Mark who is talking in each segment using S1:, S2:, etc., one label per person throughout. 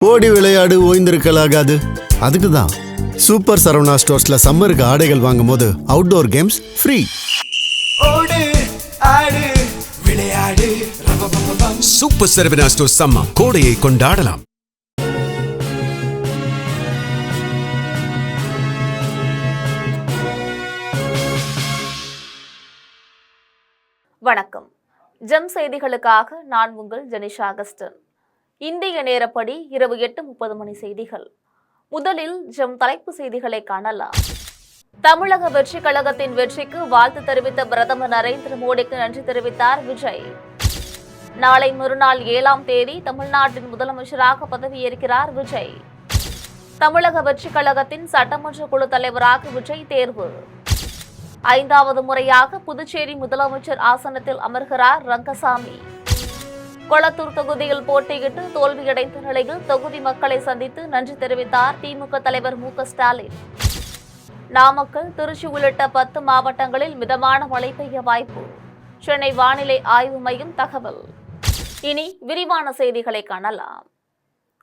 S1: ஓடி விளையாடு ஓய்ந்திருக்கலாகாது. அதுக்கு தான் சூப்பர் சரவணா ஸ்டோர்ஸ்ல சம்மருக்கு ஆடைகள் வாங்கும் போது அவுட்டோர் கேம்ஸ் ஃப்ரீ.
S2: ஓடு ஆடு விளையாடு.
S3: சூப்பர் சரவணா ஸ்டோர்ஸ் சம்மர் கோடையை கொண்டாடலாம்.
S4: வணக்கம். ஜெம் செய்திகளுக்காக நான் உங்கள் ஜெனிஷா அகஸ்டன். இந்திய நேரப்படி இரவு 8:30 மணி செய்திகள். முதலில் ஜெம் தலைப்பு செய்திகளை காணலாம். தமிழக வெற்றி கழகத்தின் வெற்றிக்கு வாழ்த்து தெரிவித்த பிரதமர் நரேந்திர மோடிக்கு நன்றி தெரிவித்தார் விஜய். நாளை மறுநாள் 7ஆம் தேதி தமிழ்நாட்டின் முதலமைச்சராக பதவியேற்கிறார் விஜய். தமிழக வெற்றி கழகத்தின் சட்டமன்ற குழு தலைவராக விஜய் தேர்வு. 5வது முறையாக புதுச்சேரி முதலமைச்சர் ஆசனத்தில் அமர்கிறார் ரங்கசாமி. கொளத்தூர் தொகுதியில் போட்டியிட்டு தோல்வியடைந்த நிலையில் தொகுதி மக்களை சந்தித்து நன்றி தெரிவித்தார் திமுக தலைவர் மு க ஸ்டாலின். நாமக்கல், திருச்சி உள்ளிட்ட 10 மாவட்டங்களில் மிதமான மழை பெய்ய வாய்ப்பு. சென்னை வானிலை ஆய்வு மையம் தகவல். இனி விரிவான செய்திகளை காணலாம்.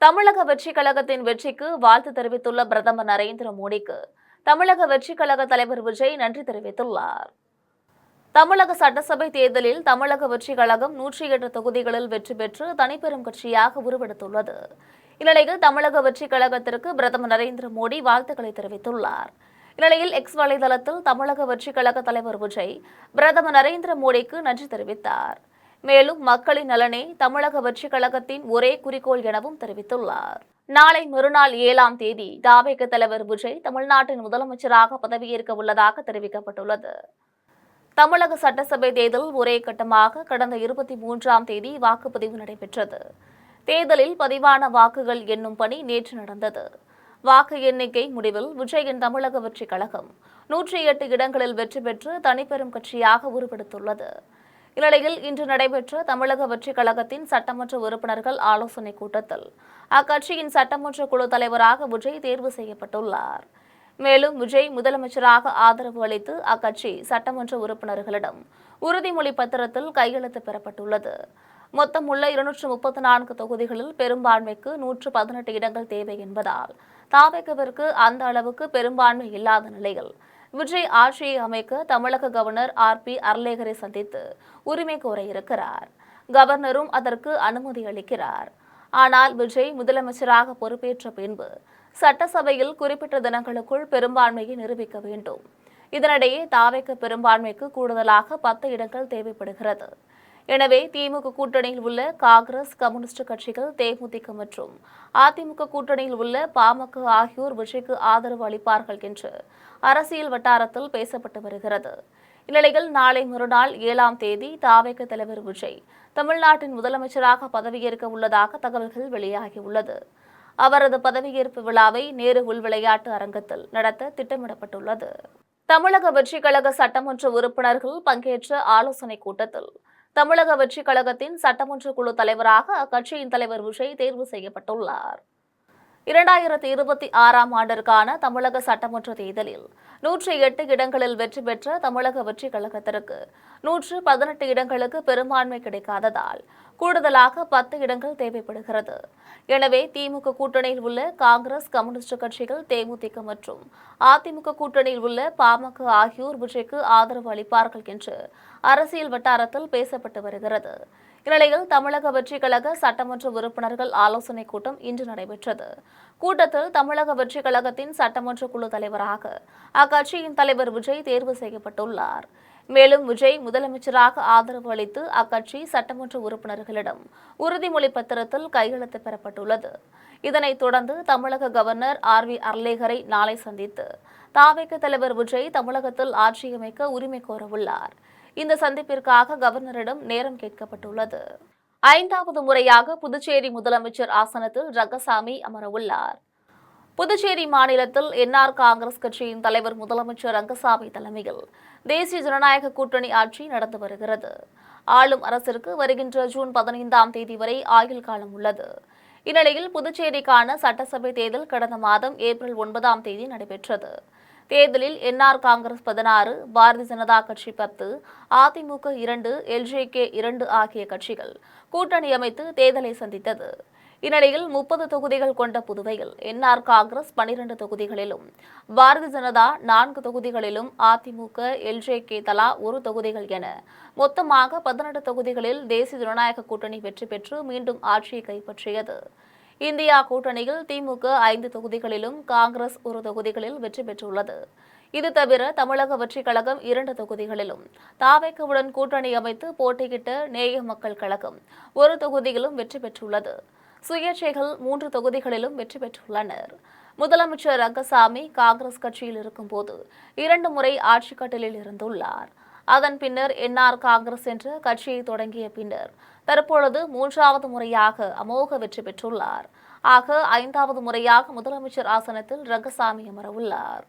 S4: தமிழக வெற்றி கழகத்தின் வெற்றிக்கு வாழ்த்து தெரிவித்துள்ள பிரதமர் நரேந்திர மோடிக்கு தமிழக வெற்றி கழக தலைவர் விஜய் நன்றி தெரிவித்துள்ளார். தமிழக சட்டசபை தேர்தலில் தமிழக வெற்றி கழகம் 108 தொகுதிகளில் வெற்றி பெற்று தனிப்பெரும் கட்சியாக உருவெடுத்துள்ளது. இந்நிலையில் தமிழக வெற்றி கழகத்திற்கு பிரதமர் நரேந்திர மோடி வாழ்த்துக்களை தெரிவித்துள்ளார். இந்நிலையில் எக்ஸ் வலைதளத்தில் தமிழக வெற்றி கழக தலைவர் விஜய் பிரதமர் நரேந்திர மோடிக்கு நன்றி தெரிவித்தார். மேலும் மக்களின் நலனே தமிழக வெற்றி கழகத்தின் ஒரே குறிக்கோள் எனவும் தெரிவித்துள்ளார். நாளை மறுநாள் 7ஆம் தேதி தாவேக தலைவர் விஜய் தமிழ்நாட்டின் முதலமைச்சராக பதவியேற்க உள்ளதாக தெரிவிக்கப்பட்டுள்ளது. தமிழக சட்டசபை தேர்தல் ஒரே கட்டமாக கடந்த 23ஆம் தேதி வாக்குப்பதிவு நடைபெற்றது. தேர்தலில் பதிவான வாக்குகள் எண்ணும் பணி நேற்று நடந்தது. வாக்கு எண்ணிக்கை முடிவில் விஜயின் தமிழக வெற்றி கழகம் 108 இடங்களில் வெற்றி பெற்று தனிப்பெரும் கட்சியாக உருவெடுத்துள்ளது. இந்நிலையில் இன்று நடைபெற்ற தமிழக வெற்றி கழகத்தின் சட்டமன்ற உறுப்பினர்கள் ஆலோசனைக் கூட்டத்தில் அக்கட்சியின் சட்டமன்ற குழு தலைவராக விஜய் தேர்வு செய்யப்பட்டுள்ளார். மேலும் விஜய் முதலமைச்சராக ஆதரவு அளித்து அக்கட்சி சட்டமன்ற உறுப்பினர்களிடம் உறுதிமொழி பத்திரத்தில் கையெழுத்து பெறப்பட்டுள்ளது. மொத்தம் உள்ள 234 தொகுதிகளில் பெரும்பான்மைக்கு 118 இடங்கள் தேவை என்பதால் தாவேகவிற்கு அந்த அளவுக்கு பெரும்பான்மை இல்லாத நிலையில் விஜய் ஆட்சியை அமைக்க தமிழக கவர்னர் RP அர்லேகரை சந்தித்து உரிமை கோர இருக்கிறார். கவர்னரும் அதற்கு அனுமதி அளிக்கிறார். ஆனால் விஜய் முதலமைச்சராக பொறுப்பேற்ற பின்பு சட்டசபையில் குறிப்பிட்ட தினங்களுக்குள் பெரும்பான்மையை நிரூபிக்க வேண்டும். இதனிடையே தாவேக பெரும்பான்மைக்கு கூடுதலாக 10 இடங்கள் தேவைப்படுகிறது. எனவே திமுக கூட்டணியில் உள்ள காங்கிரஸ், கம்யூனிஸ்ட் கட்சிகள், தேமுதிக மற்றும் அதிமுக கூட்டணியில் உள்ள பாமக ஆகியோர் விஜய்க்கு ஆதரவு அளிப்பார்கள் என்று அரசியல் வட்டாரத்தில் பேசப்பட்டு வருகிறது. இந்நிலையில் நாளை மறுநாள் 7ஆம் தேதி தாவேக தலைவர் விஜய் தமிழ்நாட்டின் முதலமைச்சராக பதவியேற்க உள்ளதாக தகவல்கள் வெளியாகியுள்ளது. அவரது பதவியேற்பு விழாவை நேரு உள் விளையாட்டு அரங்கத்தில் நடத்த திட்டமிடப்பட்டுள்ளது. தமிழக வெற்றி கழக சட்டமன்ற உறுப்பினர்கள் பங்கேற்ற ஆலோசனைக் கூட்டத்தில் தமிழக வெற்றி கழகத்தின் சட்டமன்ற குழு தலைவராக அக்கட்சியின் தலைவர் விஜய் தேர்வு செய்யப்பட்டுள்ளார். 2026ஆம் ஆண்டிற்கான தமிழக சட்டமன்ற தேர்தலில் 108 இடங்களில் வெற்றி பெற்ற தமிழக வெற்றி கழகத்திற்கு 118 இடங்களுக்கு பெரும்பான்மை கிடைக்காததால் கூடுதலாக 10 இடங்கள் தேவைப்படுகிறது. எனவே திமுக கூட்டணியில் உள்ள காங்கிரஸ், கம்யூனிஸ்ட் கட்சிகள், தேமுதிக மற்றும் அதிமுக கூட்டணியில் உள்ள பாமக ஆகியோர் விஜய்க்கு ஆதரவு அளிப்பார்கள் என்று அரசியல் வட்டாரத்தில் பேசப்பட்டு வருகிறது. இந்நிலையில் தமிழக வெற்றி கழக சட்டமன்ற உறுப்பினர்கள் ஆலோசனைக் கூட்டம் இன்று நடைபெற்றது. கூட்டத்தில் தமிழக வெற்றி கழகத்தின் சட்டமன்ற குழு தலைவராக அக்கட்சியின் தலைவர் விஜய் தேர்வு செய்யப்பட்டுள்ளார். மேலும் விஜய் முதலமைச்சராக ஆதரவு அளித்து அக்கட்சி சட்டமன்ற உறுப்பினர்களிடம் உறுதிமொழி பத்திரத்தில் கையெழுத்து பெறப்பட்டுள்ளது. இதனைத் தொடர்ந்து தமிழக கவர்னர் RV அர்லேகரை நாளை சந்தித்து தாவேக தலைவர் விஜய் தமிழகத்தில் ஆட்சியமைக்க உரிமை கோரவுள்ளார். இந்த சந்திப்பிற்காக கவர்னரிடம் நேரம் கேட்கப்பட்டுள்ளது. 5வது முறையாக புதுச்சேரி முதலமைச்சர் ஆசனத்தில் ரங்கசாமி அமரவுள்ளார். புதுச்சேரி மாநிலத்தில் NR காங்கிரஸ் கட்சியின் தலைவர் முதலமைச்சர் ரங்கசாமி தலைமையில் தேசிய ஜனநாயக கூட்டணி ஆட்சி நடந்து வருகிறது. ஆளும் அரசிற்கு வருகின்ற ஜூன் 15ஆம் தேதி வரை ஆயுள் காலம் உள்ளது. இந்நிலையில் புதுச்சேரிக்கான சட்டசபை தேர்தல் கடந்த மாதம் ஏப்ரல் 9ஆம் தேதி நடைபெற்றது. தேர்தலில் NR காங்கிரஸ் 16, பாரதிய ஜனதா கட்சி 10, அதிமுக 2, LJK 2 ஆகிய கட்சிகள் கூட்டணி அமைத்து தேர்தலை சந்தித்தது. இந்நிலையில் 30 தொகுதிகள் கொண்ட புதுவையில் என்ஆர் காங்கிரஸ் 12 தொகுதிகளிலும், பாரதிய ஜனதா 4 தொகுதிகளிலும், அதிமுக, எல்ஜேகே தலா 1 தொகுதிகள் என மொத்தமாக 18 தொகுதிகளில் தேசிய ஜனநாயக கூட்டணி வெற்றி பெற்று மீண்டும் ஆட்சியை கைப்பற்றியது. இந்தியா கூட்டணியில் திமுக 5 தொகுதிகளிலும், காங்கிரஸ் 1 தொகுதிகளில் வெற்றி பெற்றுள்ளது. இது தவிர தமிழக வெற்றிக் கழகம் 2 தொகுதிகளிலும், தாவேகவுடன் கூட்டணி அமைத்து போட்டியிட்ட நேய மக்கள் கழகம் 1 தொகுதியிலும் வெற்றி பெற்றுள்ளது. சுயேட்சைகள் 3 தொகுதிகளிலும் வெற்றி பெற்றுள்ளனர். முதலமைச்சர் ரங்கசாமி காங்கிரஸ் கட்சியில் இருக்கும்போது 2 முறை ஆட்சிக் கட்டிலில் இருந்துள்ளார். அதன் பின்னர் என்ஆர் காங்கிரஸ் என்ற கட்சியை தொடங்கிய பின்னர் தற்பொழுது 3வது முறையாக அமோக வெற்றி பெற்றுள்ளார். ஆக 5வது முறையாக முதலமைச்சர் ஆசனத்தில் ரங்கசாமி அமரவுள்ளார்.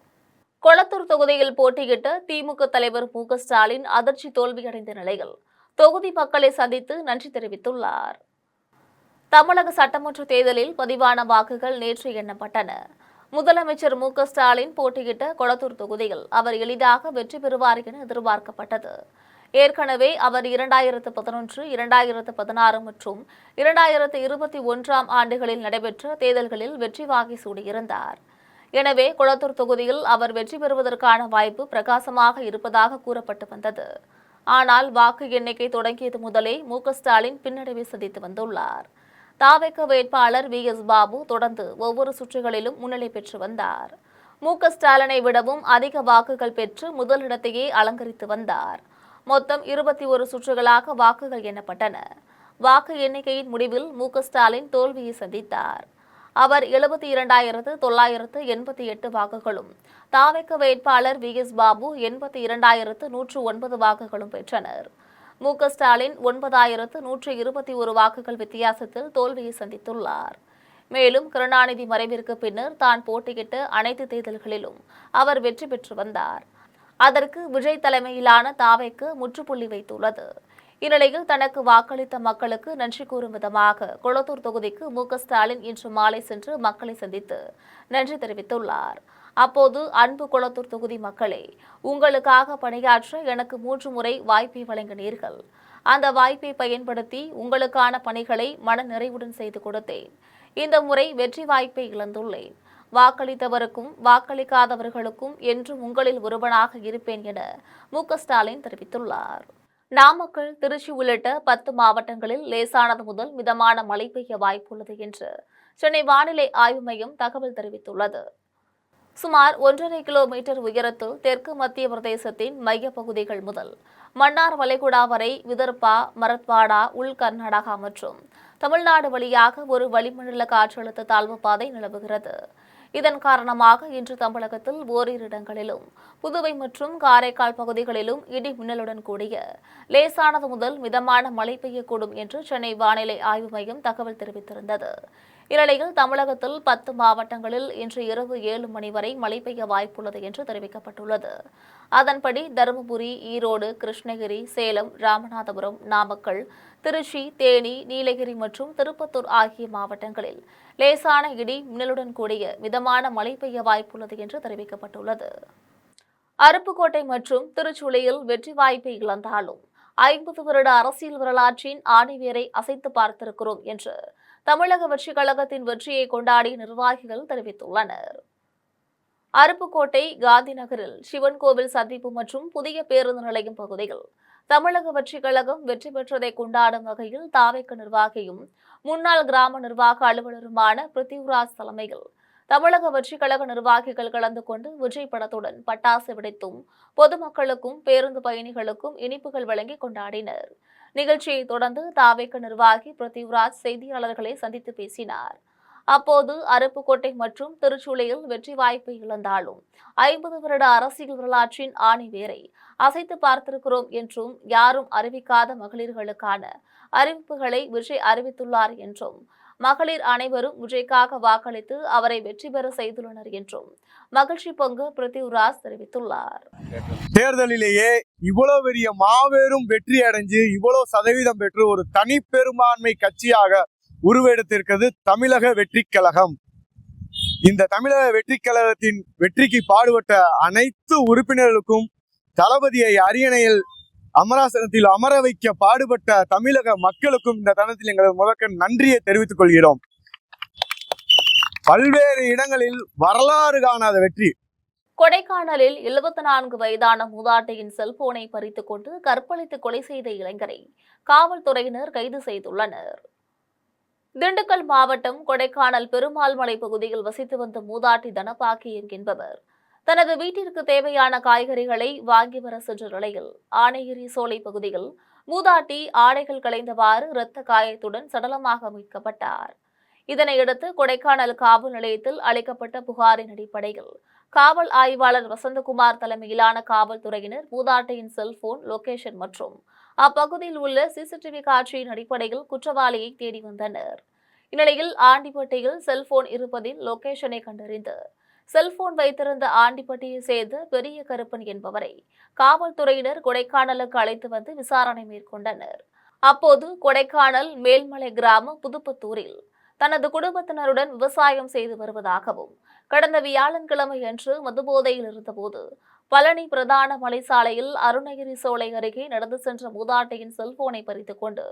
S4: கொளத்தூர் தொகுதியில் போட்டியிட்ட திமுக தலைவர் மு க ஸ்டாலின் அதிர்ச்சி தோல்வியடைந்த நிலையில் தொகுதி மக்களை சந்தித்து நன்றி தெரிவித்துள்ளார். தமிழக சட்டமன்ற தேர்தலில் பதிவான வாக்குகள் நேற்று எண்ணப்பட்டன. முதலமைச்சர் மு க ஸ்டாலின் போட்டியிட்ட கொளத்தூர் தொகுதியில் அவர் எளிதாக வெற்றி பெறுவார் என எதிர்பார்க்கப்பட்டது. ஏற்கனவே அவர் 2011, 2016 மற்றும் 2021 ஆண்டுகளில் நடைபெற்ற தேர்தல்களில் வெற்றி வாகை சூடியிருந்தார். எனவே கொளத்தூர் தொகுதியில் அவர் வெற்றி பெறுவதற்கான வாய்ப்பு பிரகாசமாக இருப்பதாக கூறப்பட்டு வந்தது. ஆனால் வாக்கு எண்ணிக்கை தொடங்கியது முதலே மு க ஸ்டாலின் பின்னடைவை சந்தித்து வந்துள்ளார். தாவேக வேட்பாளர் VS பாபு தொடர்ந்து ஒவ்வொரு சுற்றுகளிலும் முன்னிலை பெற்று வந்தார். மு க ஸ்டாலினை விடவும் அதிக வாக்குகள் பெற்று முதலிடத்தையே அலங்கரித்து வந்தார். மொத்தம் 21 சுற்றுகளாக வாக்குகள் எண்ணப்பட்டன. வாக்கு எண்ணிக்கையின் முடிவில் மு க ஸ்டாலின் தோல்வியை சந்தித்தார். அவர் 72,988 வாக்குகளும், தாவேக வேட்பாளர் VS பாபு 82,109 வாக்குகளும் பெற்றனர். மு க ஸ்டாலின் 9,121 வாக்குகள் வித்தியாசத்தில் தோல்வியை சந்தித்துள்ளார். மேலும் கருணாநிதி மறைவிற்கு பின்னர் தான் போட்டியிட்ட அனைத்து தேர்தல்களிலும் அவர் வெற்றி பெற்று வந்தார். அதற்கு விஜய் தலைமையிலான தாவேக முற்றுப்புள்ளி வைத்துள்ளது. இந்நிலையில் தனக்கு வாக்களித்த மக்களுக்கு நன்றி கூறும் விதமாக கொளத்தூர் தொகுதிக்கு மு க ஸ்டாலின் இன்று மாலை சென்று மக்களை சந்தித்து நன்றி தெரிவித்துள்ளார். அப்போது, அன்பு கொளத்தூர் தொகுதி மக்களே, உங்களுக்காக பணியாற்ற எனக்கு 3 முறை வாய்ப்பை வழங்கினீர்கள். அந்த வாய்ப்பை பயன்படுத்தி உங்களுக்கான பணிகளை மன நிறைவுடன் செய்து கொடுத்தேன். இந்த முறை வெற்றி வாய்ப்பை இழந்துள்ளேன். வாக்களித்தவருக்கும் வாக்களிக்காதவர்களுக்கும் என்றும் உங்களில் ஒருவனாக இருப்பேன் என மு க ஸ்டாலின் தெரிவித்துள்ளார். நாமக்கல், திருச்சி உள்ளிட்ட 10 மாவட்டங்களில் லேசானது முதல் மிதமான மழை பெய்ய வாய்ப்புள்ளது என்று சென்னை வானிலை ஆய்வு மையம் தகவல் தெரிவித்துள்ளது. சுமார் 1.5 கிலோமீட்டர் உயரத்தில் தெற்கு மத்திய பிரதேசத்தின் மையப்பகுதிகள் முதல் மன்னார் வளைகுடா வரை விதர்பா, மரத்வாடா, உள் கர்நாடகா மற்றும் தமிழ்நாடு வழியாக ஒரு வளிமண்டல காற்றழுத்த தாழ்வு பாதை நிலவுகிறது. இதன் காரணமாக இன்று தமிழகத்தில் ஓரிரு இடங்களிலும், புதுவை மற்றும் காரைக்கால் பகுதிகளிலும் இடி மின்னலுடன் கூடிய லேசானது முதல் மிதமான மழை பெய்யக்கூடும் என்று சென்னை வானிலை ஆய்வு மையம் தகவல் தெரிவித்திருந்தது. இந்நிலையில் தமிழகத்தில் 10 மாவட்டங்களில் இன்று இரவு 7 மணி வரை மழை பெய்ய வாய்ப்புள்ளது என்று தெரிவிக்கப்பட்டுள்ளது. அதன்படி தருமபுரி, ஈரோடு, கிருஷ்ணகிரி, சேலம், ராமநாதபுரம், நாமக்கல், திருச்சி, தேனி, நீலகிரி மற்றும் திருப்பத்தூர் ஆகிய மாவட்டங்களில் லேசான இடி மின்னலுடன் கூடிய மிதமான மழை பெய்ய வாய்ப்புள்ளது என்று தெரிவிக்கப்பட்டுள்ளது. அருப்புக்கோட்டை மற்றும் திருச்சுழியில் வெற்றி வாய்ப்பை இழந்தாலும் 50 வருட அரசியல் வரலாற்றின் ஆணிவேரை அசைத்து பார்த்திருக்கிறோம் என்று தமிழக வெற்றிக் கழகத்தின் வெற்றியை கொண்டாடிய நிர்வாகிகள் தெரிவித்துள்ளனர். அருப்புக்கோட்டை காந்தி நகரில் சிவன் கோவில் சந்திப்பு மற்றும் புதிய பேருந்து நிலையம் பகுதியில் தமிழக வெற்றிக் கழகம் வெற்றி பெற்றதை கொண்டாடும் வகையில் தாவேக நிர்வாகியும் முன்னாள் கிராம நிர்வாக அலுவலருமான பிருத்திவிராஜ் தலைமையில் தமிழக வெற்றிக் கழக நிர்வாகிகள் கலந்து கொண்டு விஜய் படத்துடன் பட்டாசு வெடித்தும் பொதுமக்களுக்கும் பேருந்து பயணிகளுக்கும் இனிப்புகள் வழங்கி கொண்டாடினர். நிகழ்ச்சியை தொடர்ந்து தாவேக நிர்வாகி பிருத்திவிராஜ் செய்தியாளர்களை சந்தித்து பேசினார். அப்போது அருப்புக்கோட்டை மற்றும் திருச்சூழியில் வெற்றி வாய்ப்பை இழந்தாலும் 50 வருட அரசியல் வரலாற்றின் ஆணிவேரை அசைத்து பார்த்திருக்கிறோம் என்றும், யாரும் அறிவிக்காத மகளிர்களுக்கான அறிவிப்புகளை விஜய் அறிவித்துள்ளார் என்றும், மகளிர் அனைவரும் விஜய்க்காக வாக்களித்து அவரை வெற்றி பெற செய்துள்ளனர் என்றும் மகிழ்ச்சி பொங்க பிருத்திவிராஜ் தெரிவித்துள்ளார்.
S5: தேர்தலிலேயே இவ்வளவு பெரிய மாபெரும் வெற்றி அடைஞ்சு இவ்வளவு சதவீதம் பெற்று ஒரு தனி பெரும்பான்மை கட்சியாக உருவெடுத்திருக்கிறது தமிழக வெற்றிக் கழகம். இந்த தமிழக வெற்றிக் கழகத்தின் வெற்றிக்கு பாடுபட்ட அனைத்து உறுப்பினர்களுக்கும், தளபதியை அரியணையில் அமராசனத்தில் அமர வைக்க பாடுபட்ட தமிழக மக்களுக்கும் இந்த தருணத்தில் எங்களது முதற்க நன்றியை தெரிவித்துக் கொள்கிறோம். பல்வேறு இடங்களில் வரலாறு காணாத வெற்றி.
S4: கொடைக்கானலில் 74 வயதான மூதாட்டியின் செல்போனை பறித்துக் கொண்டு கற்பழித்து கொலை செய்த இளைஞரை காவல்துறையினர் கைது செய்துள்ளனர். திண்டுக்கல் மாவட்டம் கொடைக்கானல் பெருமாள் மலை பகுதியில் வசித்து வந்த மூதாட்டி தனபாக்கியன் என்பவர் தனது வீட்டிற்கு தேவையான காய்கறிகளை வாங்கி வர சென்ற நிலையில் ஆனையேரி சோலை பகுதியில் மூதாட்டி ஆடைகள் களைந்தவாறு இரத்த காயத்துடன் சடலமாக மீட்கப்பட்டார். இதனையடுத்து கொடைக்கானல் காவல் நிலையத்தில் அளிக்கப்பட்ட புகாரின் அடிப்படையில் காவல் ஆய்வாளர் வசந்தகுமார் தலைமையிலான காவல்துறையினர் மூதாட்டியின் செல்போன் லொகேஷன் மற்றும் அப்பகுதியில் உள்ள சிசிடிவி காட்சியின் அடிப்படையில் குற்றவாளியை தேடி வந்தனர். இந்நிலையில் ஆண்டிப்பட்டியில் செல்போன் இருப்பதில் லொகேஷனை கண்டறிந்து செல்போன் வைத்திருந்த ஆண்டிப்பட்டியை சேர்ந்த பெரிய கருப்பன் என்பவரை காவல்துறையினர் கொடைக்கானலுக்கு அழைத்து வந்து விசாரணை மேற்கொண்டனர். அப்போது கொடைக்கானல் மேல்மலை கிராமம் புதுப்பத்தூரில் தனது குடும்பத்தினருடன் விவசாயம் செய்து வருவதாகவும் கடந்த வியாழக்கிழமை அன்று மதுபோதையில் இருந்தபோது பழனி பிரதான மலைசாலையில் அருணகிரி சோலை அருகே நடந்து சென்ற மூதாட்டியின் செல்போனை பறித்துக் கொண்டு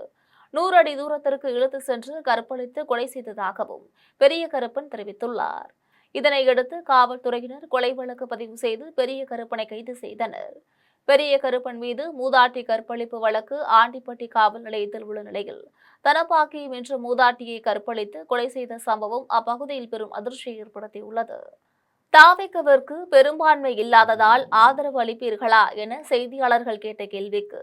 S4: 100 அடி தூரத்திற்கு இழுத்து சென்று கற்பழித்து கொலை செய்ததாகவும் பெரிய கருப்பன் தெரிவித்துள்ளார். இதனையடுத்து காவல்துறையினர் கொலை வழக்கு பதிவு செய்து பெரிய கருப்பனை கைது செய்தனர். பெரிய கருப்பன் மீது மூதாட்டி கற்பழிப்பு வழக்கு ஆண்டிப்பட்டி காவல் நிலையத்தில் உள்ள நிலையில் தனபாக்கியம் என்ற மூதாட்டியை கற்பழித்து கொலை செய்த சம்பவம் அப்பகுதியில் பெரும் அதிர்ச்சியை ஏற்படுத்தியுள்ளது. தாவேக்கவிற்கு பெரும்பான்மை இல்லாததால் ஆதரவு அளிப்பீர்களா என செய்தியாளர்கள் கேட்ட கேள்விக்கு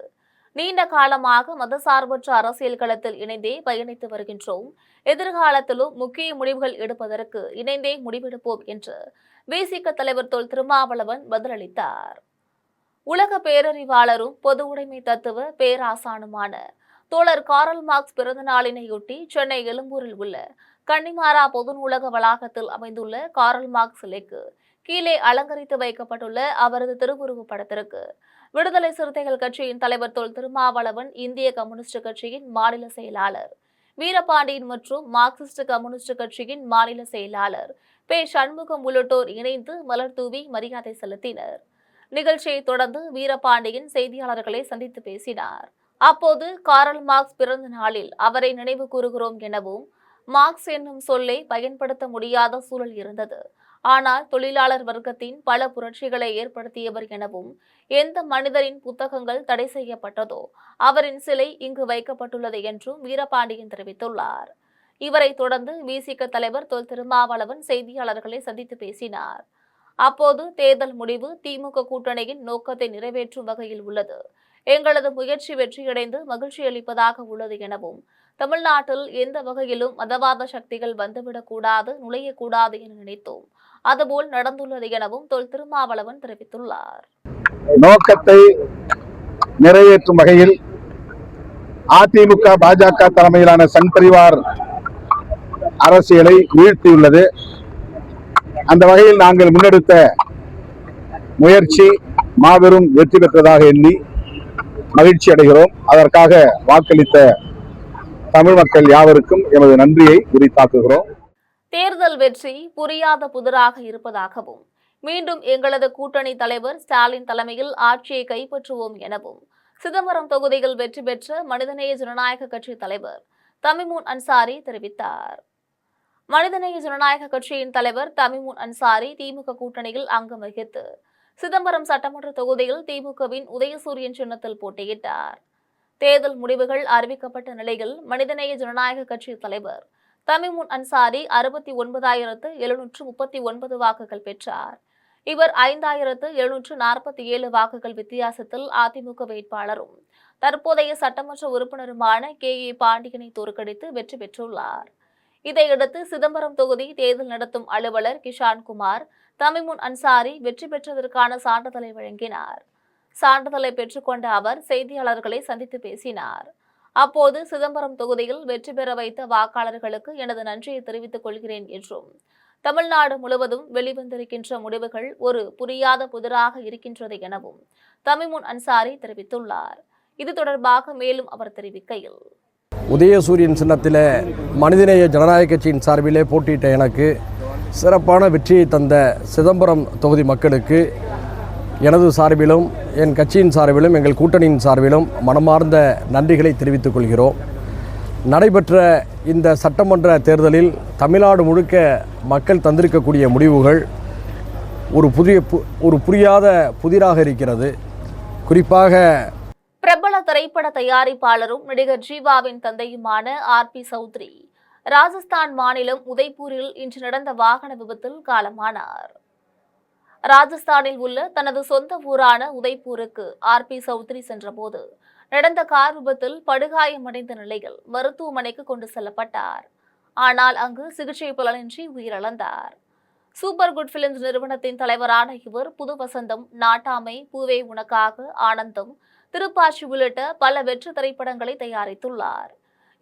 S4: நீண்ட காலமாக மதசார்பற்ற அரசியல் களத்தில் இணைந்தே பயணித்து வருகின்றோம். எதிர்காலத்திலும் முக்கிய முடிவுகள் எடுப்பதற்கு இணைந்தே முடிவெடுப்போம் என்று விசிக தலைவர் தொல் திருமாவளவன் பதிலளித்தார். உலக பேரறிவாளரும் பொது உடைமை தத்துவ பேராசானுமான தோழர் காரல் மார்க்ஸ் பிறந்த நாளினையொட்டி சென்னை எழும்பூரில் உள்ள கன்னிமாரா பொது நூலக வளாகத்தில் அமைந்துள்ள காரல் மார்க்ஸ் சிலைக்கு கீழே அலங்கரித்து வைக்கப்பட்டுள்ள அவரது திருவுருவப் படத்திற்கு விடுதலை சிறுத்தைகள் கட்சியின் தலைவர் தொல் திருமாவளவன், இந்திய கம்யூனிஸ்ட் கட்சியின் மாநில செயலாளர் வீரபாண்டியன் மற்றும் மார்க்சிஸ்ட் கம்யூனிஸ்ட் கட்சியின் மாநில செயலாளர் பே. சண்முகம் உள்ளிட்டோர் இணைந்து மலர் தூவி மரியாதை செலுத்தினர். நிகழ்ச்சியை தொடர்ந்து வீரபாண்டியன் செய்தியாளர்களை சந்தித்து பேசினார். அப்போது காரல் மார்க்ஸ் பிறந்த நாளில் அவரை நினைவு கூறுகிறோம் எனவும், மார்க்ஸ் என்னும் சொல்லை பயன்படுத்த முடியாத சூழல் இருந்தது. ஆனால் தொழிலாளர் வர்க்கத்தின் பல புரட்சிகளை ஏற்படுத்தியவர் எனவும், எந்த மனிதரின் புத்தகங்கள் தடை செய்யப்பட்டதோ அவரின் சிலை இங்கு வைக்கப்பட்டுள்ளது என்றும் வீரபாண்டியன் தெரிவித்துள்ளார். இவரை தொடர்ந்து விசிக தலைவர் தொல் திருமாவளவன் செய்தியாளர்களை சந்தித்து பேசினார். அப்போது தேர்தல் முடிவு திமுக கூட்டணியின் நோக்கத்தை நிறைவேற்றும் வகையில் உள்ளது. எங்களது முயற்சி வெற்றியடைந்து மகிழ்ச்சி அளிப்பதாக உள்ளது எனவும், தமிழ்நாட்டில் எந்த வகையிலும் மதவாத சக்திகள் வந்துவிடக்கூடாது, நுழையக்கூடாது என நினைத்தோம். அதுபோல் நடந்துள்ளது எனவும் தொல் திருமாவளவன் தெரிவித்துள்ளார்.
S6: நோக்கத்தை நிறைவேற்றும் வகையில் அதிமுக பாஜக தலைமையிலான சங் பரிவார் அரசியலை வீழ்த்தியுள்ளது. அந்த வகையில் நாங்கள் முன்னெடுத்த முயற்சி மாபெரும் வெற்றி பெற்றதாக எண்ணி மகிழ்ச்சி அடைகிறோம். அதற்காக வாக்களித்த தமிழ் மக்கள் யாவருக்கும் எமது நன்றியை உரித்தாக்குகிறோம்.
S4: தேர்தல் வெற்றி புரியாத புதிராக இருப்பதாகவும், மீண்டும் எங்களது கூட்டணி தலைவர் ஸ்டாலின் தலைமையில் ஆட்சியை கைப்பற்றுவோம் எனவும் சிதம்பரம் தொகுதியில் வெற்றி பெற்ற மனிதநேய ஜனநாயக கட்சி தலைவர் தமிமுன் அன்சாரி தெரிவித்தார். மனிதநேய ஜனநாயக கட்சியின் தலைவர் தமிமுன் அன்சாரி திமுக கூட்டணியில் அங்கம் வகித்து சிதம்பரம் சட்டமன்ற தொகுதியில் திமுகவின் உதயசூரியன் சின்னத்தில் போட்டியிட்டார். தேர்தல் முடிவுகள் அறிவிக்கப்பட்ட நிலையில் மனிதநேய ஜனநாயக கட்சி தலைவர் தமிமுன் அன்சாரி 69,739 வாக்குகள் பெற்றார். இவர் 5,747 வாக்குகள் வித்தியாசத்தில் அதிமுக வேட்பாளரும் தற்போதைய சட்டமன்ற உறுப்பினருமான கே. ஏ. பாண்டியனை தோற்கடித்து வெற்றி பெற்றுள்ளார். இதையடுத்து சிதம்பரம் தொகுதி தேர்தல் நடத்தும் அலுவலர் கிஷான்குமார் தமிமுன் அன்சாரி வெற்றி பெற்றதற்கான சான்றிதழை வழங்கினார். சான்றிதழை பெற்றுக்கொண்ட அவர் செய்தியாளர்களை சந்தித்து பேசினார். அப்போது சிதம்பரம் தொகுதியில் வெற்றி பெற வைத்த வாக்காளர்களுக்கு எனது நன்றியை தெரிவித்துக் கொள்கிறேன் என்றும், தமிழ்நாடு முழுவதும் வெளிவந்திருக்கின்ற முடிவுகள் ஒரு புரியாத புதிராக இருக்கின்றது எனவும் தமிமுன் அன்சாரி தெரிவித்துள்ளார். இது தொடர்பாக மேலும் அவர் தெரிவிக்கையில்,
S7: உதயசூரியன் சின்னத்திலே மனிதநேய ஜனநாயக கட்சியின் சார்பிலே போட்டியிட்ட எனக்கு சிறப்பான வெற்றியை தந்த சிதம்பரம் தொகுதி மக்களுக்கு எனது சார்பிலும் என் கட்சியின் சார்பிலும் எங்கள் கூட்டணியின் சார்பிலும் மனமார்ந்த நன்றிகளை தெரிவித்துக் கொள்கிறோம். நடைபெற்ற இந்த சட்டமன்ற தேர்தலில் தமிழ்நாடு முழுக்க மக்கள் தந்திருக்கக்கூடிய முடிவுகள் ஒரு புரியாத புதிராக இருக்கிறது. குறிப்பாக
S4: பிரபல திரைப்பட தயாரிப்பாளரும் நடிகர் ஜீவாவின் தந்தையுமான ஆர்.பி. சௌத்ரி ராஜஸ்தான் மாநிலம் உதய்பூரில் இன்று நடந்த வாகன விபத்தில் காலமானார். ராஜஸ்தானில் உள்ள தனது சொந்த ஊரான உதய்பூருக்கு ஆர்.பி. சௌத்ரி சென்றபோது நடந்த கார் விபத்தில் படுகாயமடைந்த நிலையில் மருத்துவமனைக்கு கொண்டு செல்லப்பட்டார். ஆனால் அங்கு சிகிச்சை பலனின்றி உயிரிழந்தார். சூப்பர் குட் பிலிம்ஸ் நிறுவனத்தின் தலைவரான இவர் புது வசந்தம், நாட்டாமை, பூவே உனக்காக, ஆனந்தம், திருப்பாச்சி உள்ளிட்ட பல வெற்றி திரைப்படங்களை தயாரித்துள்ளார்.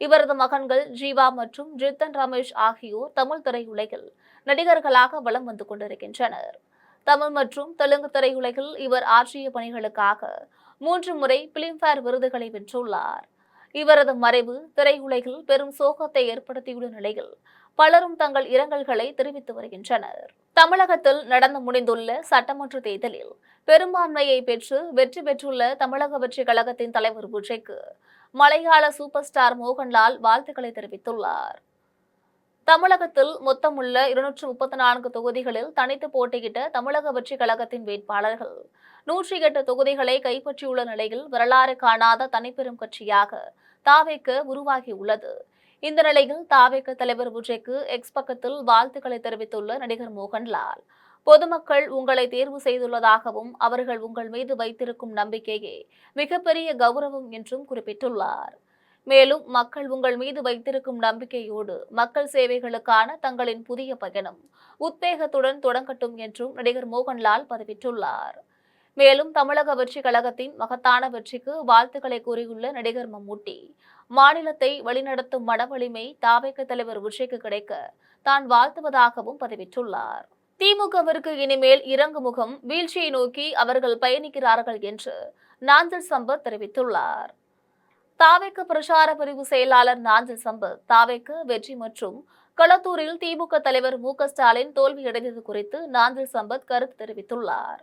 S4: இவரது மகன்கள் ஜீவா மற்றும் ஜித்தன் ரமேஷ் ஆகியோர் தமிழ் திரையுலகில் நடிகர்களாக வலம் வந்து கொண்டிருக்கின்றனர். தமிழ் மற்றும் தெலுங்கு திரையுலகில் இவர் ஆற்றிய பணிகளுக்காக 3 முறை பிலிம்பேர் விருதுகளை வென்றுள்ளார். இவரது மறைவு திரையுலகில் பெரும் சோகத்தை ஏற்படுத்தியுள்ள நிலையில் பலரும் தங்கள் இரங்கல்களை தெரிவித்து வருகின்றனர். தமிழகத்தில் நடந்து முடிந்துள்ள சட்டமன்ற தேர்தலில் பெரும்பான்மையை பெற்று வெற்றி பெற்றுள்ள தமிழக வெற்றி கழகத்தின் தலைவர் விஜய்க்கு மலையாள சூப்பர் ஸ்டார் மோகன்லால் வாழ்த்துக்களை தெரிவித்துள்ளார். தமிழகத்தில் மொத்தமுள்ள 234 தொகுதிகளில் தனித்து போட்டியிட்ட தமிழக வெற்றி கழகத்தின் வேட்பாளர்கள் 108 தொகுதிகளை கைப்பற்றியுள்ள நிலையில் வரலாறு காணாத தனிப்பெரும் கட்சியாக தாவேக உருவாகியுள்ளது. இந்த நிலையில் தாவேக தலைவர் விஜய்க்கு எக்ஸ் பக்கத்தில் வாழ்த்துக்களை தெரிவித்துள்ள நடிகர் மோகன்லால், பொதுமக்கள் உங்களை தேர்வு செய்துள்ளதாகவும் அவர்கள் உங்கள் மீது வைத்திருக்கும் நம்பிக்கையே மிகப்பெரிய கௌரவம் என்றும் குறிப்பிட்டுள்ளார். மேலும் மக்கள் உங்கள் மீது வைத்திருக்கும் நம்பிக்கையோடு மக்கள் சேவைகளுக்கான தங்களின் புதிய பயணம் உத்வேகத்துடன் தொடங்கட்டும் என்றும் நடிகர் மோகன்லால் பதிவிட்டுள்ளார். மேலும் தமிழக வெற்றி கழகத்தின் மகத்தான வெற்றிக்கு வாழ்த்துக்களை கூறியுள்ள நடிகர் மம்முட்டி, மாநிலத்தை வழிநடத்தும் மனவலிமை தாவேக தலைவர் விஜய்க்கு கிடைக்க தான் வாழ்த்துவதாகவும் பதிவிட்டுள்ளார். திமுகவிற்கு இனிமேல் இறங்கு முகம், வீழ்ச்சியை நோக்கி அவர்கள் பயணிக்கிறார்கள் என்று நாஞ்சில் சம்பத் தெரிவித்துள்ளார். தாவேக பிரச்சார பிரிவு செயலாளர் நாஞ்சில் சம்பத் தாவேக வெற்றி மற்றும் களத்தூரில் திமுக தலைவர் மு.க. ஸ்டாலின் தோல்வியடைந்தது குறித்து நாஞ்சில் சம்பத் கருத்து தெரிவித்துள்ளார்.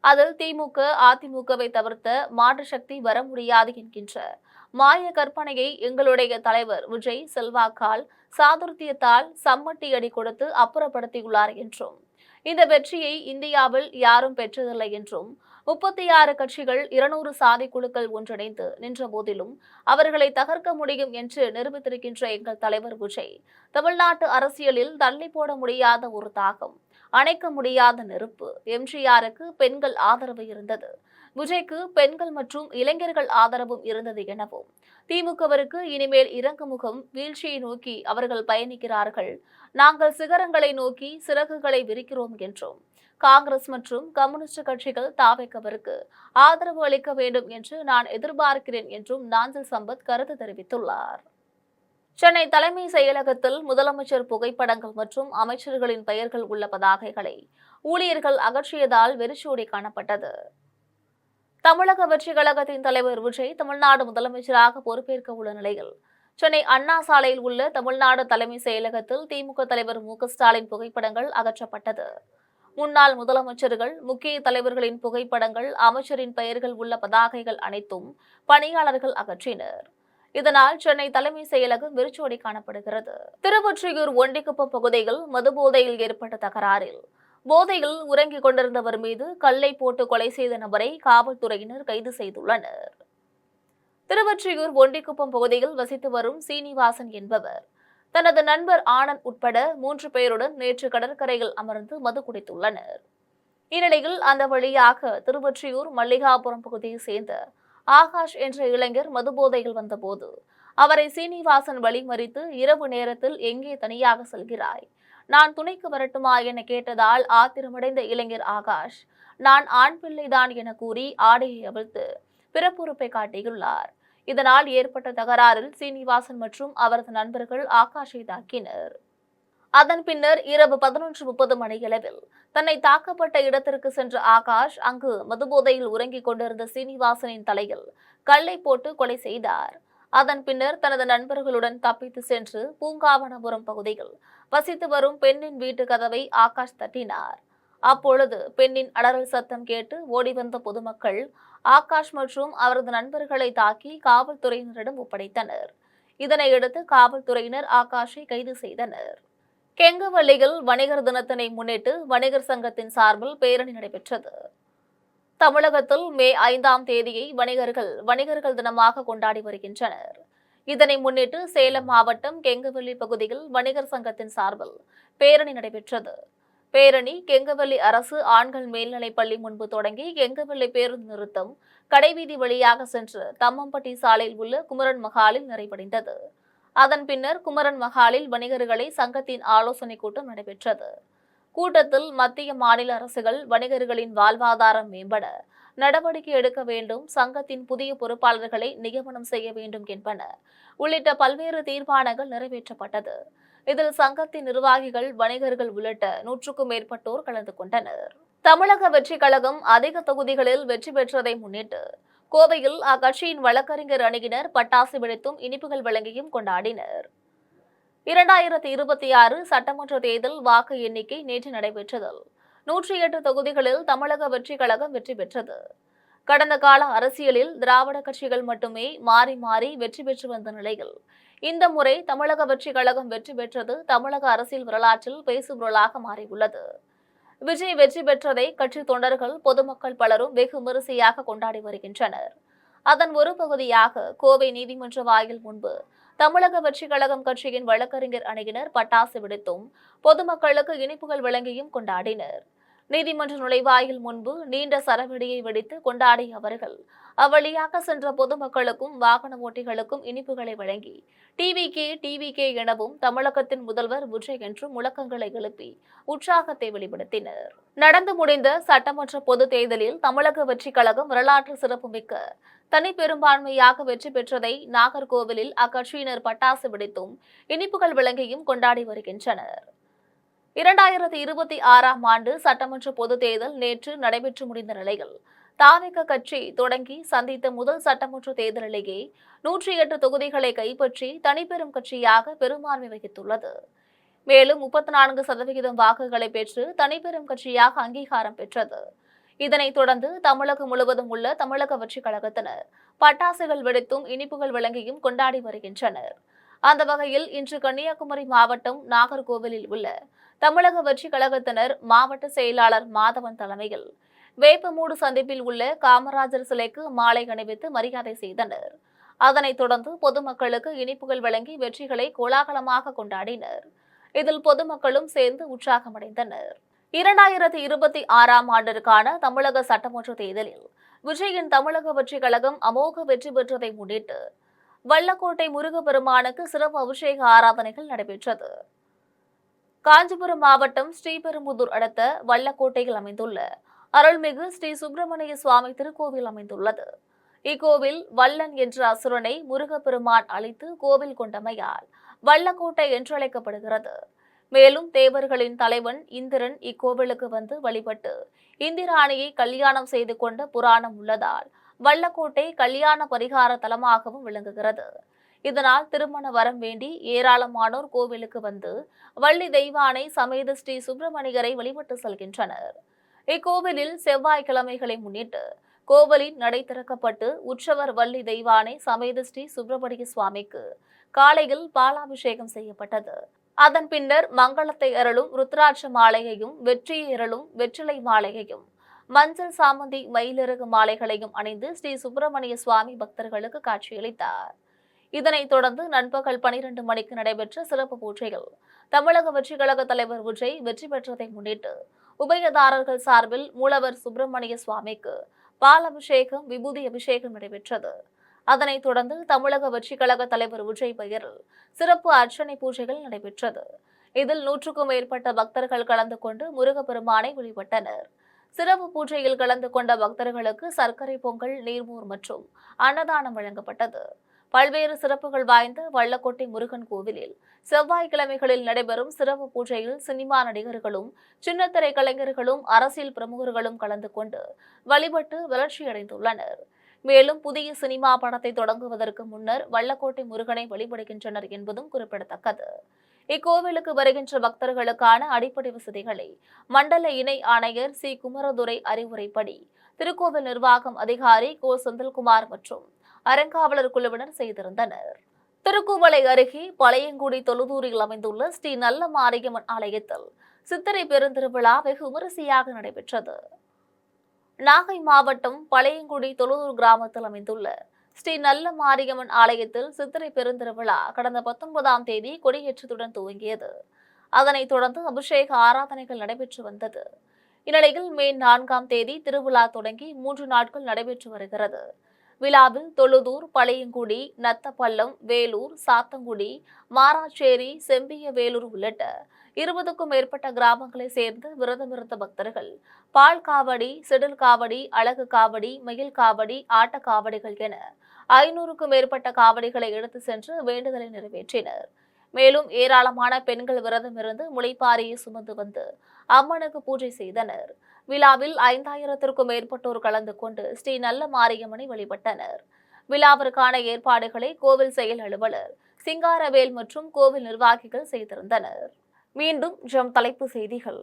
S4: அதில் திமுக அதிமுகவை தவிர்த்த மாற்று சக்தி வர முடியாது என்கின்ற மாய கற்பனையை எங்களுடைய தலைவர் விஜய் செல்வாக்கால் சாதுர்த்தியத்தால் சம்மட்டி அடி கொடுத்து அப்புறப்படுத்தியுள்ளார் என்றும், இந்த வெற்றியை இந்தியாவில் யாரும் பெற்றதில்லை என்றும், 36 கட்சிகள் 200 சாதி குழுக்கள் ஒன்றிணைந்து நின்ற போதிலும் அவர்களை தகர்க்க முடியும் என்று நிரூபித்திருக்கின்ற எங்கள் தலைவர் விஜய் தமிழ்நாட்டு அரசியலில் தள்ளி போட முடியாத ஒரு தாகம், அணைக்க முடியாத நெருப்பு. எம்ஜிஆருக்கு பெண்கள் ஆதரவு இருந்தது, விஜய்க்கு பெண்கள் மற்றும் இளைஞர்கள் ஆதரவும் இருந்தது எனவும், திமுகவிற்கு இனிமேல் இறங்கு முகம், வீழ்ச்சியை நோக்கி அவர்கள் பயணிக்கிறார்கள், நாங்கள் சிகரங்களை நோக்கி சிறகுகளை விரிக்கிறோம் என்றும், காங்கிரஸ் மற்றும் கம்யூனிஸ்ட் கட்சிகள் தாவேகவிற்கு ஆதரவு அளிக்க வேண்டும் என்று நான் எதிர்பார்க்கிறேன் என்றும் நாஞ்சில் சம்பத் கருத்து தெரிவித்துள்ளார். சென்னை தலைமை செயலகத்தில் முதலமைச்சர் புகைப்படங்கள் மற்றும் அமைச்சர்களின் பெயர்கள் உள்ள பதாகைகளை ஊழியர்கள் அகற்றியதால் வெறிச்சோடி காணப்பட்டது. தமிழக வெற்றி கழகத்தின் தலைவர் விஜய் தமிழ்நாடு முதலமைச்சராக பொறுப்பேற்க உள்ள நிலையில் சென்னை அண்ணா சாலையில் உள்ள தமிழ்நாடு தலைமை செயலகத்தில் திமுக தலைவர் மு.க. ஸ்டாலின் புகைப்படங்கள் அகற்றப்பட்டது. முன்னாள் முதலமைச்சர்கள், முக்கிய தலைவர்களின் புகைப்படங்கள், அமைச்சரின் பெயர்கள் உள்ள பதாகைகள் அனைத்தும் பணியாளர்கள் அகற்றினர். இதனால் சென்னை தலைமை செயலகம் வெறிச்சோடி காணப்படுகிறது. திருவொற்றியூர் ஒண்டிக்குப்பம் பகுதியில் மதுபோதையில் ஏற்பட்ட தகராறில் போதையில் உறங்கிக் கொண்டிருந்தவர் மீது கல்லை போட்டு கொலை செய்த நபரை காவல்துறையினர் கைது செய்துள்ளனர். திருவொற்றியூர் ஒண்டிக்குப்பம் பகுதியில் வசித்து வரும் சீனிவாசன் என்பவர் தனது நண்பர் ஆனந்த் உட்பட 3 பேருடன் நேற்று கடற்கரையில் அமர்ந்து மது குடித்துள்ளனர். இந்நிலையில் அந்த வழியாக திருவொற்றியூர் மல்லிகாபுரம் பகுதியை சேர்ந்த ஆகாஷ் என்ற இளைஞர் மதுபோதையில் வந்தபோது அவரை சீனிவாசன் வழிமறித்து, இரவு நேரத்தில் எங்கே தனியாக செல்கிறாய், நான் துணைக்கு வரட்டுமா என கேட்டதால் ஆத்திரமடைந்த இளைஞர் ஆகாஷ், நான் ஆண் பிள்ளைதான் என கூறி ஆடையை அவிழ்த்து பிறப்புறுப்பை காட்டியுள்ளார். இதனால் ஏற்பட்ட தகராறில் சீனிவாசன் மற்றும் அவரது நண்பர்கள் ஆகாஷை தாக்கினர். அதன் பின்னர் இரவு 11:30 மணியளவில் தன்னை தாக்கப்பட்ட இடத்திற்கு சென்ற ஆகாஷ் அங்கு மதுபோதையில் உறங்கிக் கொண்டிருந்த சீனிவாசனின் தலையில் கல்லை போட்டு கொலை செய்தார். அதன் பின்னர் தனது நண்பர்களுடன் தப்பித்து சென்று பூங்காவனபுரம் பகுதியில் வசித்து வரும் பெண்ணின் வீட்டு கதவை ஆகாஷ் தட்டினார். அப்பொழுது பெண்ணின் அலறல் சத்தம் கேட்டு ஓடிவந்த பொதுமக்கள் ஆகாஷ் மற்றும் அவரது நண்பர்களை தாக்கி காவல்துறையினரிடம் ஒப்படைத்தனர். இதனையடுத்து காவல்துறையினர் ஆகாஷை கைது செய்தனர். கெங்கவல்லியில் வணிகர் தினத்தினை முன்னிட்டு வணிகர் சங்கத்தின் சார்பில் பேரணி நடைபெற்றது. தமிழகத்தில் மே 5ஆம் தேதியை வணிகர்கள் தினமாக கொண்டாடி வருகின்றனர். இதனை முன்னிட்டு சேலம் மாவட்டம் கெங்கவல்லி பகுதியில் வணிகர் சங்கத்தின் சார்பில் பேரணி நடைபெற்றது. பேரணி கெங்கவல்லி அரசு ஆண்கள் மேல்நிலைப் பள்ளி முன்பு தொடங்கி கெங்கவல்லி பேருந்து நிறுத்தம், கடைவீதி வழியாக சென்று தம்மம்பட்டி சாலையில் உள்ள குமரன் மஹாலில் நிறைவடைந்தது. அதன் பின்னர் குமரன் மஹாலில் வணிகர்களை சங்கத்தின் ஆலோசனைக் கூட்டம் நடைபெற்றது. கூட்டத்தில் மத்திய மாநில அரசுகள் வணிகர்களின் வாழ்வாதாரம் மேம்பட நடவடிக்கை எடுக்க வேண்டும், சங்கத்தின் புதிய பொறுப்பாளர்களை நியமனம் செய்ய வேண்டும் என்பன உள்ளிட்ட பல்வேறு தீர்மானங்கள் நிறைவேற்றப்பட்டது. இதில் சங்கத்தின் நிர்வாகிகள், வணிகர்கள் உள்ளிட்ட 100க்கும் மேற்பட்டோர் கலந்து கொண்டனர். தமிழக வெற்றி கழகம் அதிக தொகுதிகளில் வெற்றி பெற்றதை முன்னிட்டு கோவையில் அக்கட்சியின் வழக்கறிஞர் அணியினர் பட்டாசு வெடித்தும் இனிப்புகள் வழங்கியும் கொண்டாடினர். 2026 சட்டமன்ற தேர்தல் வாக்கு எண்ணிக்கை நேற்று நடைபெற்றதில் 108 தொகுதிகளில் தமிழக வெற்றி கழகம் வெற்றி பெற்றது. கடந்த கால அரசியலில் திராவிட கட்சிகள் மட்டுமே மாறி மாறி வெற்றி பெற்று வந்த நிலையில் இந்த முறை தமிழக வெற்றி கழகம் வெற்றி பெற்றது தமிழக அரசியல் வரலாற்றில் பேசுபொருளாக மாறியுள்ளது. விஜய் வெற்றி பெற்றதை கட்சி தொண்டர்கள், பொதுமக்கள் பலரும் வெகு விமரிசையாக கொண்டாடி வருகின்றனர். அதன் ஒரு பகுதியாக கோவை நீதிமன்ற வாயில் முன்பு தமிழக வெற்றி கழகம் கட்சியின் வழக்கறிஞர் அணியினர் பட்டாசு வெடித்தும் பொதுமக்களுக்கு இனிப்புகள் வழங்கியும் கொண்டாடினர். நீதிமன்ற நுழைவாயில் முன்பு நீண்ட சரவெடியை வெடித்து கொண்டாடிய அவர்கள் அவ்வழியாக சென்ற பொதுமக்களுக்கும் வாகன ஓட்டிகளுக்கும் இனிப்புகளை வழங்கி டிவிகே எனவும் தமிழகத்தின் முதல்வர் விஜய் என்றும் முழக்கங்களை எழுப்பி உற்சாகத்தை வெளிப்படுத்தினர். நடந்து முடிந்த சட்டமன்ற பொதுத் தேர்தலில் தமிழக வெற்றி கழகம் வரலாற்று சிறப்புமிக்க தனி பெரும்பான்மையாக வெற்றி பெற்றதை நாகர்கோவிலில் அக்கட்சியினர் பட்டாசு வெடித்தும் இனிப்புகள் வழங்கியும் கொண்டாடி வருகின்றனர். 2026ஆம் ஆண்டு சட்டமன்ற பொதுத் தேர்தல் நேற்று நடைபெற்று முடிந்த நிலையில் தாவேக கட்சி தொடங்கி சந்தித்த முதல் சட்டமன்ற தேர்தலிலேயே 108 தொகுதிகளை கைப்பற்றி தனிப்பெரும் கட்சியாக பெரும்பான்மை வகித்துள்ளது. மேலும் 34% வாக்குகளை பெற்று தனிப்பெரும் கட்சியாக அங்கீகாரம் பெற்றது. இதனைத் தொடர்ந்து தமிழகம் முழுவதும் உள்ள தமிழக வெற்றி கழகத்தினர் பட்டாசுகள் வெடித்தும் இனிப்புகள் வழங்கியும் கொண்டாடி வருகின்றனர். அந்த வகையில் இன்று கன்னியாகுமரி மாவட்டம் நாகர்கோவிலில் உள்ள தமிழக வெற்றி கழகத்தினர் மாவட்ட செயலாளர் மாதவன் தலைமையில் வேப்பமூடு சந்திப்பில் உள்ள காமராஜர் சிலைக்கு மாலை அணிவித்து மரியாதை செய்தனர். அதனைத் தொடர்ந்து பொதுமக்களுக்கு இனிப்புகள் வழங்கி வெற்றிகளை கோலாகலமாக கொண்டாடினர். இதில் பொதுமக்களும் சேர்ந்து உற்சாகமடைந்தனர். 2026ஆம் ஆண்டிற்கான தமிழக சட்டமன்ற தேர்தலில் விஜயின் தமிழக வெற்றி கழகம் அமோக வெற்றி பெற்றதை முன்னிட்டு வல்லக்கோட்டை முருகப்பெருமானுக்கு சிறப்பு அபிஷேக ஆராதனைகள் நடைபெற்றது. காஞ்சிபுரம் மாவட்டம் ஸ்ரீபெரும்புதூர் அடுத்த வல்லக்கோட்டையில் அமைந்துள்ள அருள்மிகு ஸ்ரீ சுப்பிரமணிய சுவாமி திருக்கோவில் அமைந்துள்ளது. இக்கோவில் வல்லன் என்ற அசுரனை முருகப்பெருமான் அழித்து கோவில் கொண்டமையால் வல்லக்கோட்டை என்றழைக்கப்படுகிறது. மேலும் தேவர்களின் தலைவன் இந்திரன் இக்கோவிலுக்கு வந்து வழிபட்டு இந்திராணியை கல்யாணம் செய்து கொண்ட புராணம் உள்ளதால் வல்லக்கோட்டை கல்யாண பரிகார தலமாகவும் விளங்குகிறது. இதனால் திருமண வரம் வேண்டி ஏராளமானோர் கோவிலுக்கு வந்து வள்ளி தெய்வானை சமேத ஸ்ரீ சுப்பிரமணியரை வழிபட்டு செல்கின்றனர். இக்கோவிலில் செவ்வாய்க்கிழமைகளை முன்னிட்டு கோவிலின் நடை திறக்கப்பட்டு உற்சவர் வள்ளி தெய்வானை சமேத ஸ்ரீ சுப்பிரமணிய சுவாமிக்கு காலையில் பாலாபிஷேகம் செய்யப்பட்டது. அதன் பின்னர் மங்களத்தை அருளும் ருத்ராட்ச மாலையையும் வெற்றியை அருளும் வெற்றிலை மாலையையும் மஞ்சள் சாமந்தி மயிலிறகு மாலைகளையும் அணிந்து ஸ்ரீ சுப்பிரமணிய சுவாமி பக்தர்களுக்கு காட்சியளித்தார். இதனைத் தொடர்ந்து நண்பகல் 12 மணிக்கு நடைபெற்ற சிறப்பு பூஜையில் தமிழக வெற்றி கழக தலைவர் விஜய் வெற்றி பெற்றதை முன்னிட்டு உபயதாரர்கள் சார்பில் மூலவர் சுப்பிரமணிய சுவாமிக்கு பால் அபிஷேகம், விபூதி அபிஷேகம் நடைபெற்றது. அதனைத் தொடர்ந்து தமிழக வெற்றி கழக தலைவர் விஜய் பெயரில் சிறப்பு அர்ச்சனை பூஜைகள் நடைபெற்றது. இதில் 100க்கும் மேற்பட்ட பக்தர்கள் கலந்து கொண்டு முருகப்பெருமானை வழிபட்டனர். சிறப்பு பூஜையில் கலந்து கொண்ட பக்தர்களுக்கு சர்க்கரை பொங்கல், நீர்மோர் மற்றும் அன்னதானம் வழங்கப்பட்டது. பல்வேறு சிறப்புகள் வாய்ந்த வல்லக்கோட்டை முருகன் கோவிலில் செவ்வாய்க்கிழமைகளில் நடைபெறும் சிறப்பு பூஜையில் சினிமா நடிகர்களும் சின்னத்திரை கலைஞர்களும் அரசியல் பிரமுகர்களும் கலந்து கொண்டு வழிபட்டு வளர்ச்சியடைந்துள்ளனர். மேலும் புதிய சினிமா படத்தை தொடங்குவதற்கு முன்னர் வல்லக்கோட்டை முருகனை வழிபடுகின்றனர் என்பதும் குறிப்பிடத்தக்கது. இக்கோவிலுக்கு வருகின்ற பக்தர்களுக்கான அடிப்படை வசதிகளை மண்டல இணை ஆணையர் சி குமரதுரை அறிவுரைப்படி திருக்கோவில் நிர்வாகம் அதிகாரி கோ செந்தில்குமார் மற்றும் அறங்காவலர் குழுவினர் செய்திருந்தனர். திருக்குவளை அருகே பழையங்குடி தொழுதூரில் அமைந்துள்ள ஸ்ரீ நல்ல மாரியம்மன் ஆலயத்தில் சித்திரை பெருந்திருவிழா வெகு விமரிசையாக நடைபெற்றது. நாகை மாவட்டம் பழையங்குடி தொழுதூர் கிராமத்தில் அமைந்துள்ள ஸ்ரீ நல்ல மாரியம்மன் ஆலயத்தில் சித்திரை பெருந்திருவிழா கடந்த 19ஆம் தேதி கொடியேற்றத்துடன் துவங்கியது. அதனைத் தொடர்ந்து அபிஷேக ஆராதனைகள் நடைபெற்று வந்தது. இந்நிலையில் மே 4ஆம் தேதி திருவிழா தொடங்கி 3 நாட்கள் நடைபெற்று வருகிறது. விழாவில் தொழுதூர், பழையங்குடி, நத்தப்பள்ளம், வேலூர், சாத்தங்குடி, மாராச்சேரி, செம்பிய வேலூர் உள்ளிட்ட 20க்கும் மேற்பட்ட கிராமங்களை சேர்ந்த விரதமிருந்த பக்தர்கள் பால் காவடி, சிடில் காவடி, அழகு காவடி, மயில் காவடி, ஆட்ட காவடிகள் என 500க்கும் மேற்பட்ட காவடிகளை எடுத்து சென்று வேண்டுதலை நிறைவேற்றினர். மேலும் ஏராளமான பெண்கள் விரதமிருந்து முளைப்பாரியை சுமந்து வந்து அம்மனுக்கு பூஜை செய்தனர். விழாவில் 5000த்திற்கும் மேற்பட்டோர் கலந்து கொண்டு ஸ்ரீ நல்ல மாரியம்மனை வழிபட்டனர். விழாவிற்கான ஏற்பாடுகளை கோவில் செயல் அலுவலர் சிங்காரவேல் மற்றும் கோவில் நிர்வாகிகள் செய்திருந்தனர். மீண்டும் தலைப்பு செய்திகள்.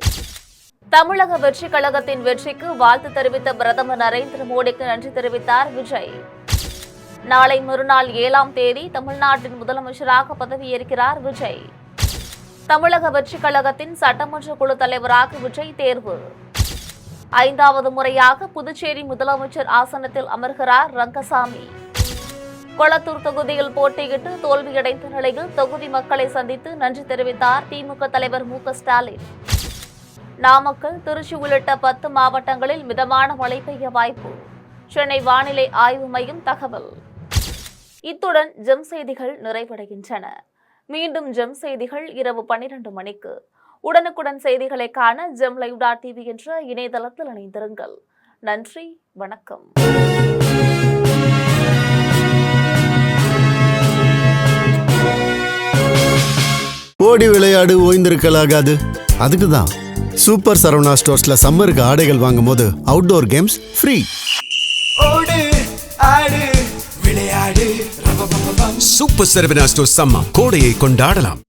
S4: தமிழக வெற்றி கழகத்தின் வெற்றிக்கு வாழ்த்து தெரிவித்த பிரதமர் நரேந்திர மோடிக்கு நன்றி தெரிவித்தார் விஜய். நாளை மறுநாள் 7ஆம் தேதி தமிழ்நாட்டின் முதலமைச்சராக பதவியேற்கிறார் விஜய். தமிழக வெற்றி கழகத்தின் சட்டமன்ற குழு தலைவராக விஜய் தேர்வு. 5வது முறையாக புதுச்சேரி முதலமைச்சர் ஆசனத்தில் அமர்கிறார் ரங்கசாமி. கொளத்தூர் தொகுதியில் போட்டியிட்டு தோல்வியடைந்த நிலையில் தொகுதி மக்களை சந்தித்து நன்றி தெரிவித்தார் திமுக தலைவர் மு.க. ஸ்டாலின். நாமக்கல், திருச்சி உள்ளிட்ட 10 மாவட்டங்களில் மிதமான மழை பெய்ய வாய்ப்பு. சென்னை வானிலை ஆய்வு மையம் தகவல். இத்துடன் ஜெம் செய்திகள் நிறைவடைகின்றன. மீண்டும் ஜெம் செய்திகள் இரவு 12 மணிக்கு. உடனுக்குடன் செய்திகளை காண gemlive.tv என்ற இணையதளத்தில் இணைந்திருங்கள். நன்றி, வணக்கம்.
S1: ஓடி விளையாடு ஓய்ந்திருக்கலாகாது. அதுக்கு தான் சூப்பர் சரவணா ஸ்டோர்ஸ்ல சம்மருக்கு ஆடைகள் வாங்கும் போது அவுட்டோர் கேம்ஸ் ஃப்ரீ.
S2: ஓடு ஆடு விளையாடு
S3: சூப்பர் சரவணா ஸ்டோர்ஸ் சம்மர் கோடையை கொண்டாடலாம்.